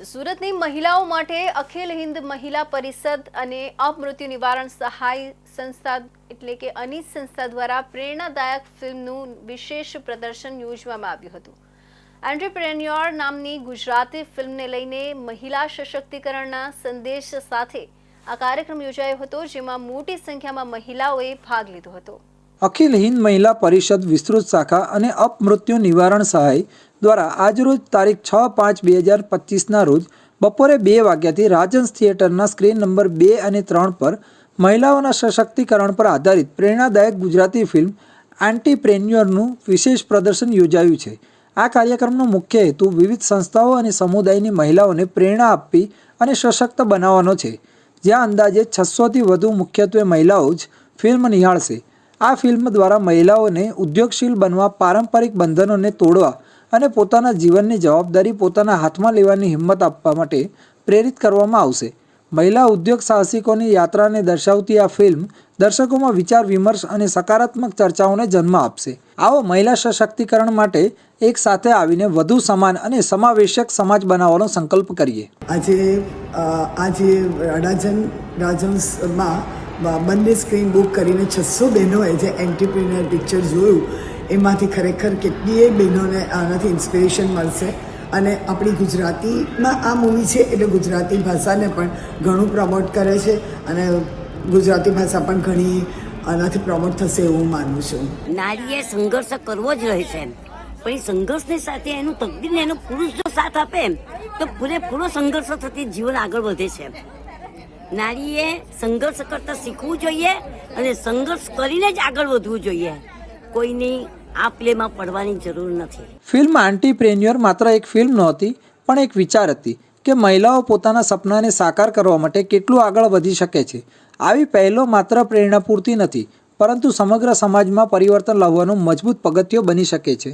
સુરતની મહિલાઓ માટે અખિલ હિન્દ મહિલા પરિષદ અને અપમૃત્યુ નિવારણ સહાય સંસ્થા એટલે કે અનીસ સંસ્થા દ્વારા પ્રેરણાદાયક ફિલ્મનું વિશેષ પ્રદર્શન યોજવામાં આવ્યું હતું। એન્ટરપ્રેન્યોર નામની ગુજરાતી ફિલ્મને લઈને મહિલા સશક્તિકરણના સંદેશ સાથે આ કાર્યક્રમ યોજાયો હતો, જેમાં મોટી સંખ્યામાં મહિલાઓએ ભાગ લીધો હતો। અખિલ હિન્દ મહિલા પરિષદ વિસ્તૃત શાખા અને અપમૃત્યુ નિવારણ સહાય દ્વારા આજરોજ તારીખ 6/5/2025ના રોજ બપોરે 2 વાગ્યાથી રાજહંસ થિયેટરના સ્ક્રીન નંબર 2 અને 3 પર મહિલાઓના સશક્તિકરણ પર આધારિત પ્રેરણાદાયક ગુજરાતી ફિલ્મ એન્ટરપ્રેન્યોરનું વિશેષ પ્રદર્શન યોજાયું છે। આ કાર્યક્રમનો મુખ્ય હેતુ વિવિધ સંસ્થાઓ અને સમુદાયની મહિલાઓને પ્રેરણા આપવી અને સશક્ત બનાવવાનો છે, જ્યાં અંદાજે 600થી વધુ મુખ્યત્વે મહિલાઓ જ ફિલ્મ નિહાળશે। આ ફિલ્મ દ્વારા મહિલાઓને ઉદ્યોગશીલ બનવા, પારંપરિક બંધનોને તોડવા અને પોતાના જીવનની જવાબદારી પોતાના હાથમાં લેવાની હિંમત આપવા માટે પ્રેરિત કરવામાં આવશે। મહિલા ઉદ્યોગ સાહસિકોની યાત્રાને દર્શાવતી આ ફિલ્મ દર્શકોમાં વિચાર વિમર્શ અને સકારાત્મક ચર્ચાઓને જન્મ આપશે। આવો મહિલા સશક્તિકરણ માટે એક સાથે આવીને વધુ સમાન અને સમાવેશક સમાજ બનાવવાનો સંકલ્પ કરીએ। આજે રાજહંસમાં બંને સ્ક્રીન બુક કરીને 600 બહેનોએ જે એન્ટરપ્રિન્યોર પિક્ચર જોયું, એમાંથી ખરેખર કેટલીય બહેનોને આનાથી ઇન્સ્પિરેશન મળશે। અને આપણી ગુજરાતીમાં આ મૂવી છે એટલે ગુજરાતી ભાષાને પણ ઘણું પ્રમોટ કરે છે અને ગુજરાતી ભાષા પણ ઘણી આનાથી પ્રમોટ થશે એવું માનું છું। નારીએ સંઘર્ષ કરવો જ રહે છે, પણ એ સંઘર્ષની સાથે એનું તકદીરને એનો પુરુષ જો સાથ આપે તો પૂરેપૂરો સંઘર્ષ થતી જીવન આગળ વધે છે। નારીએ સંઘર્ષ કરતા શીખવું જોઈએ અને સંઘર્ષ કરીને જ આગળ વધવું જોઈએ। કોઈની આ પ્લેમાં પડવાની જરૂર નથી। ફિલ્મ એન્ટરપ્રેન્યોર માત્ર એક ફિલ્મ નહોતી, પણ એક વિચાર હતી કે મહિલાઓ પોતાના સપનાને સાકાર કરવા માટે કેટલું આગળ વધી શકે છે। આવી પહેલો માત્ર પ્રેરણા પૂરતી નથી, પરંતુ સમગ્ર સમાજમાં પરિવર્તન લાવવાનું મજબૂત પગથિયું બની શકે છે।